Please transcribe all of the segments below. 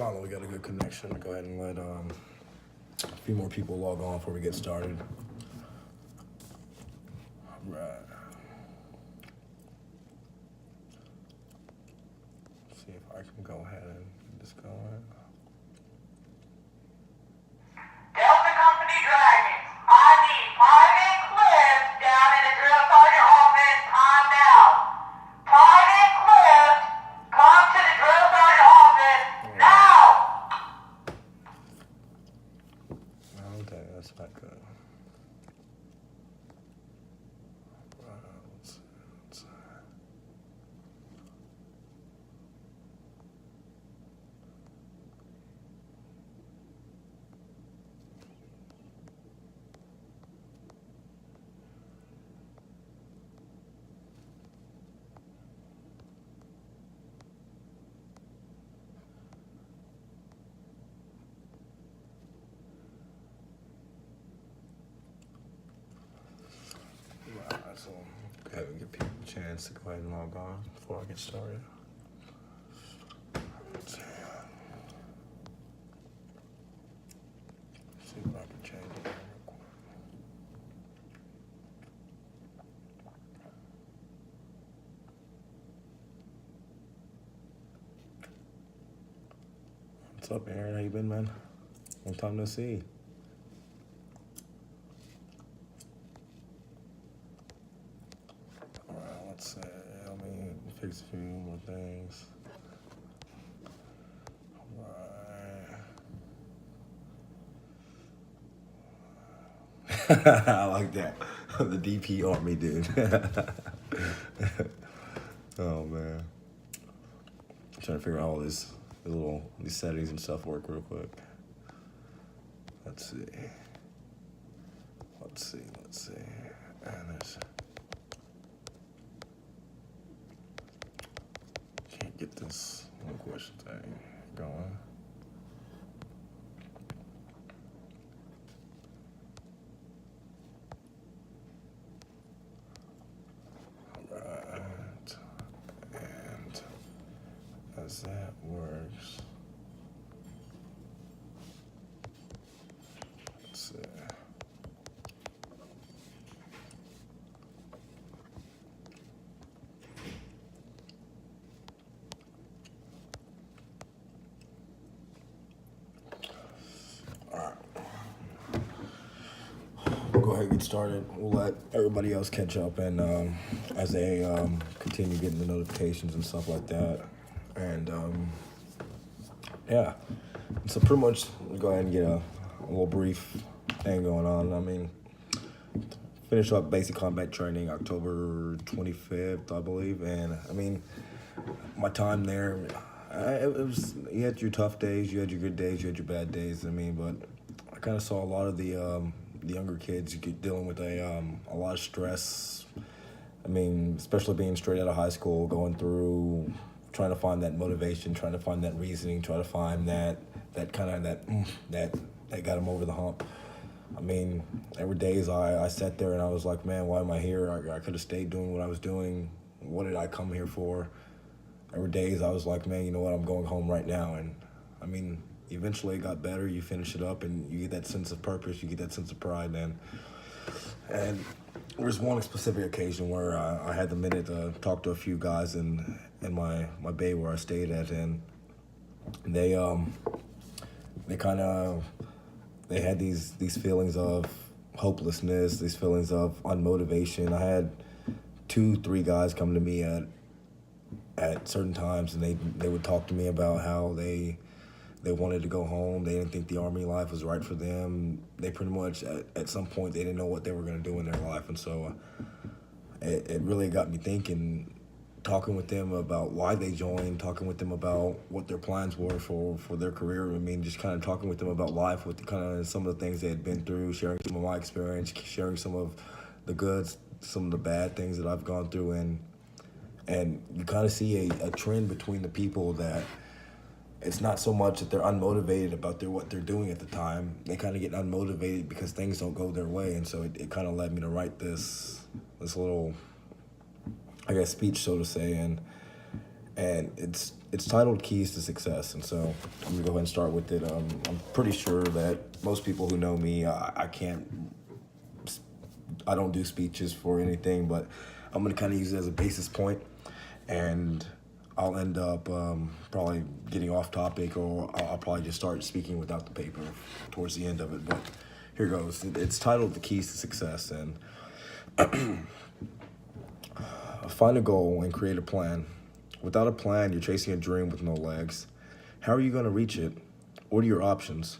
Finally, we got a good connection. Go ahead and let a few more people log on before we get started. All right. See if I can go ahead and get this going. Delta Company Dragons, I need Private Cliff down in the drill sergeant office. I'm now. Private Cliff, come to the drill sergeant office now. Okay, that's not good. Let's see. So go ahead and give people a chance to go ahead and log on before I get started. Let's see. See if I can change it real quick. What's up, Aaron? How you been, man? Long time no see. Let's see. Let me fix a few more things. Alright. I like that. The DP Army dude. Oh man. I'm trying to figure out all these settings and stuff work real quick. Let's see. And there's can't get this one question thing going. Alright. And as that works, let's see. We'll go ahead and get started. We'll let everybody else catch up and as they continue getting the notifications and stuff like that. And yeah, so pretty much we'll go ahead and get a little brief thing going on. I mean, finish up basic combat training October 25th, I believe. And I mean, my time there, it was, you had your tough days, you had your good days, you had your bad days. I mean, but I kind of saw a lot of the younger kids dealing with a lot of stress. I mean, especially being straight out of high school, going through, trying to find that motivation, trying to find that reasoning, trying to find that got them over the hump. I mean, every days I sat there and I was like, man, why am I here? I could have stayed doing what I was doing. What did I come here for? Every days I was like, man, you know what? I'm going home right now. And I mean, eventually it got better. You finish it up and you get that sense of purpose. You get that sense of pride. And there was one specific occasion where I had the minute to talk to a few guys in my bay where I stayed at, and they had these feelings of hopelessness, these feelings of unmotivation. I had 2-3 guys come to me at certain times, and they would talk to me about how they wanted to go home. They didn't think the Army life was right for them. They pretty much, at some point, they didn't know what they were going to do in their life. And so it really got me thinking, talking with them about why they joined, talking with them about what their plans were for their career. I mean, just kind of talking with them about life, with kind of some of the things they had been through, sharing some of my experience, sharing some of the goods, some of the bad things that I've gone through. And you kind of see a trend between the people that it's not so much that they're unmotivated about what they're doing at the time. They kind of get unmotivated because things don't go their way. And so it kind of led me to write this little, I guess, speech, so to say. and it's titled Keys to Success. And so I'm gonna go ahead and start with it. I'm pretty sure that most people who know me, I don't do speeches for anything, but I'm gonna kind of use it as a basis point, and I'll end up probably getting off topic, or I'll probably just start speaking without the paper towards the end of it. But here goes. It's titled The Keys to Success, and find a goal and create a plan. Without a plan, you're chasing a dream with no legs. How are you going to reach it? What are your options?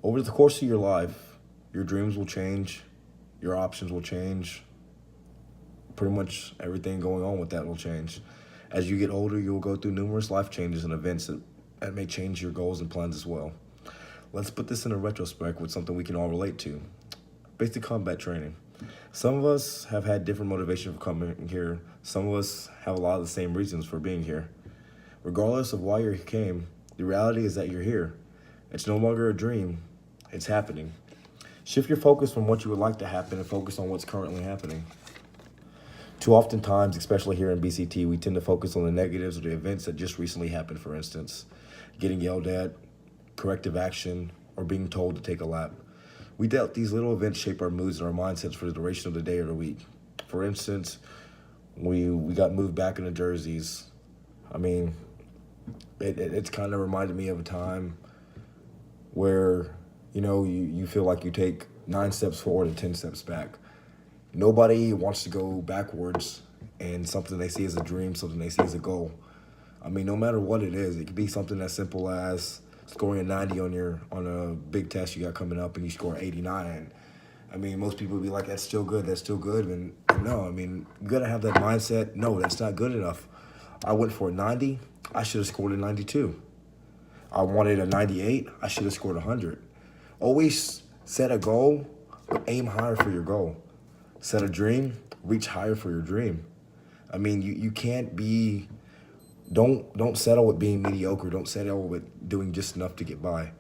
Over the course of your life, your dreams will change, your options will change. Pretty much everything going on with that will change. As you get older, you'll go through numerous life changes and events that may change your goals and plans as well. Let's put this in a retrospect with something we can all relate to. Basic combat training. Some of us have had different motivation for coming here. Some of us have a lot of the same reasons for being here. Regardless of why you came, the reality is that you're here. It's no longer a dream, it's happening. Shift your focus from what you would like to happen and focus on what's currently happening. Too often times, especially here in BCT, we tend to focus on the negatives or the events that just recently happened, for instance. Getting yelled at, corrective action, or being told to take a lap. We doubt these little events shape our moods and our mindsets for the duration of the day or the week. For instance, we got moved back into jerseys. I mean, it's kind of reminded me of a time where, you feel like you take 9 steps forward and 10 steps back. Nobody wants to go backwards and something they see as a dream, something they see as a goal. I mean, no matter what it is, it could be something as simple as scoring a 90 on a big test you got coming up, and you score 89. I mean, most people would be like, that's still good. And no, I mean, you got to have that mindset. No, that's not good enough. I went for a 90. I should have scored a 92. I wanted a 98. I should have scored 100. Always set a goal, but aim higher for your goal. Set a dream, reach higher for your dream. I mean, you can't be, don't settle with being mediocre. Don't settle with doing just enough to get by.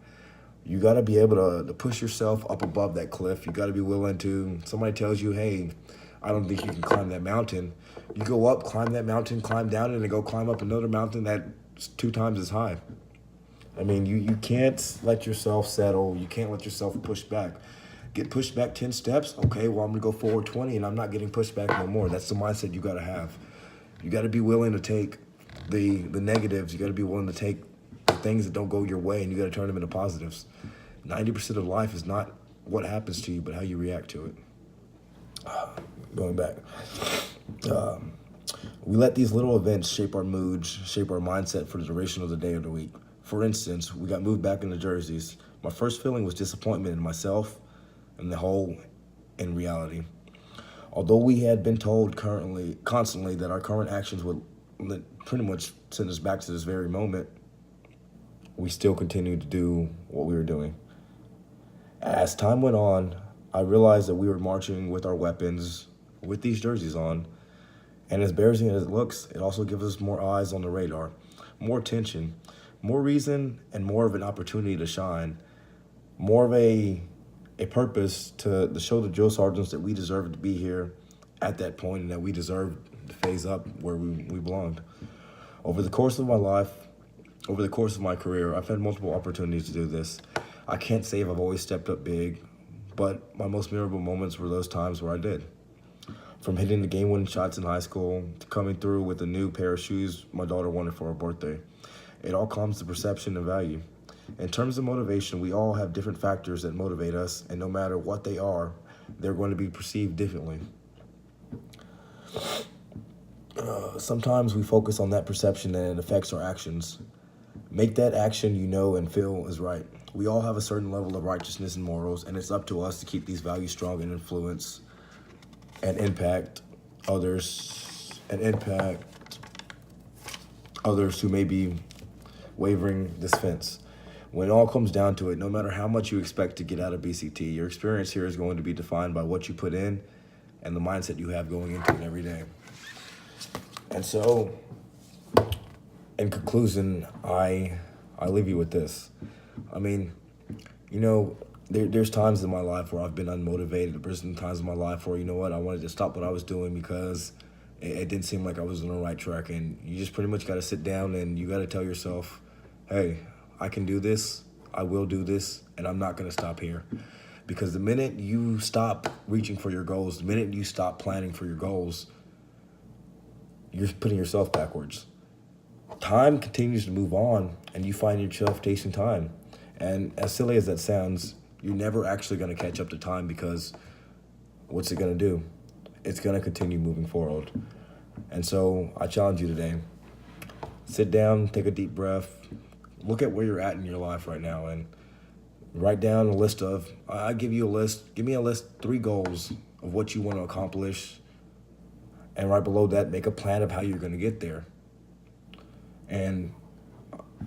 You got to be able to push yourself up above that cliff. You got to be willing to, somebody tells you, hey, I don't think you can climb that mountain. You go up, climb that mountain, climb down, and then go climb up another mountain that's 2 times as high. I mean, you can't let yourself settle. You can't let yourself push back. Get pushed back 10 steps. Okay, well, I'm going to go forward 20, and I'm not getting pushed back no more. That's the mindset you got to have. You got to be willing to take the negatives. You got to be willing to take the things that don't go your way, and you got to turn them into positives. 90% of life is not what happens to you, but how you react to it. Going back. We let these little events shape our moods, shape our mindset for the duration of the day or the week. For instance, we got moved back into jerseys. My first feeling was disappointment in myself and the whole in reality. Although we had been told constantly that our current actions would pretty much send us back to this very moment, we still continued to do what we were doing. As time went on, I realized that we were marching with our weapons, with these jerseys on, and as embarrassing as it looks, it also gives us more eyes on the radar, more attention, more reason, and more of an opportunity to shine, more of a purpose to show the drill sergeants that we deserve to be here at that point and that we deserve to phase up where we belonged. Over the course of my life, over the course of my career, I've had multiple opportunities to do this. I can't say if I've always stepped up big, but my most memorable moments were those times where I did. From hitting the game-winning shots in high school to coming through with a new pair of shoes my daughter wanted for her birthday. It all comes to perception and value. In terms of motivation, we all have different factors that motivate us, and no matter what they are, they're going to be perceived differently. Sometimes we focus on that perception and it affects our actions. Make that action you know and feel is right. We all have a certain level of righteousness and morals, and it's up to us to keep these values strong and influence and impact others who may be wavering this fence. When it all comes down to it, no matter how much you expect to get out of BCT, your experience here is going to be defined by what you put in and the mindset you have going into it every day. And so, in conclusion, I leave you with this. I mean, there's times in my life where I've been unmotivated. There's been times in my life where, I wanted to stop what I was doing because it didn't seem like I was on the right track. And you just pretty much got to sit down and you got to tell yourself, hey, I can do this, I will do this, and I'm not going to stop here. Because the minute you stop reaching for your goals, the minute you stop planning for your goals, you're putting yourself backwards. Time continues to move on, and you find yourself chasing time. And as silly as that sounds, you're never actually going to catch up to time, because what's it going to do? It's going to continue moving forward. And so I challenge you today. Sit down, take a deep breath, look at where you're at in your life right now, and write down a list of, I give you a list, give me a list, 3 goals of what you want to accomplish. And right below that, make a plan of how you're going to get there. And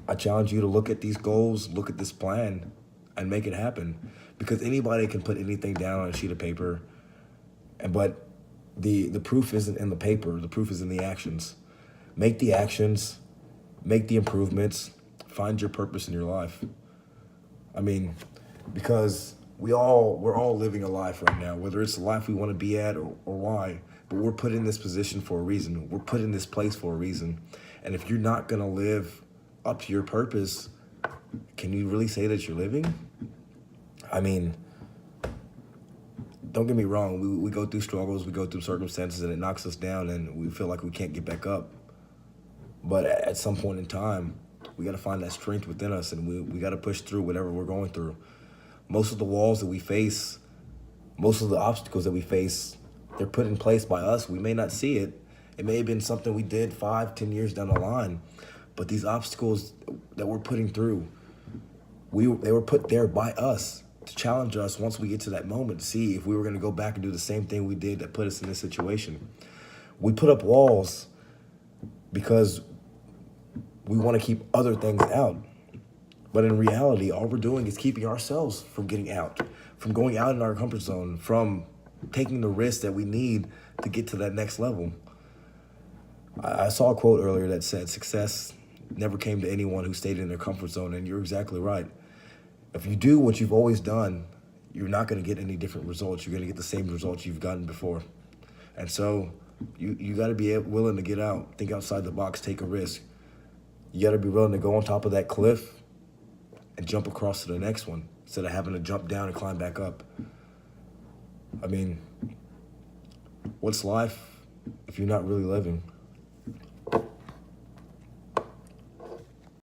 I challenge you to look at these goals, look at this plan, and make it happen. Because anybody can put anything down on a sheet of paper, but the proof isn't in the paper, the proof is in the actions. Make the actions, make the improvements, find your purpose in your life. I mean, because we're all living a life right now, whether it's the life we want to be at or why, but we're put in this position for a reason. We're put in this place for a reason. And if you're not going to live up to your purpose, can you really say that you're living? I mean, don't get me wrong. We go through struggles, we go through circumstances, and it knocks us down, and we feel like we can't get back up. But at some point in time, we got to find that strength within us, and we got to push through whatever we're going through. Most of the walls that we face, most of the obstacles that we face, they're put in place by us. We may not see it. It may have been something we did 5, 10 years down the line. But these obstacles that we're putting through, they were put there by us to challenge us once we get to that moment to see if we were going to go back and do the same thing we did that put us in this situation. We put up walls because we want to keep other things out. But in reality, all we're doing is keeping ourselves from getting out, from going out in our comfort zone, from taking the risks that we need to get to that next level. I saw a quote earlier that said, success never came to anyone who stayed in their comfort zone, and you're exactly right. If you do what you've always done, you're not going to get any different results. You're going to get the same results you've gotten before. And so you got to be willing to get out, think outside the box, take a risk. You got to be willing to go on top of that cliff and jump across to the next one instead of having to jump down and climb back up. I mean, what's life if you're not really living?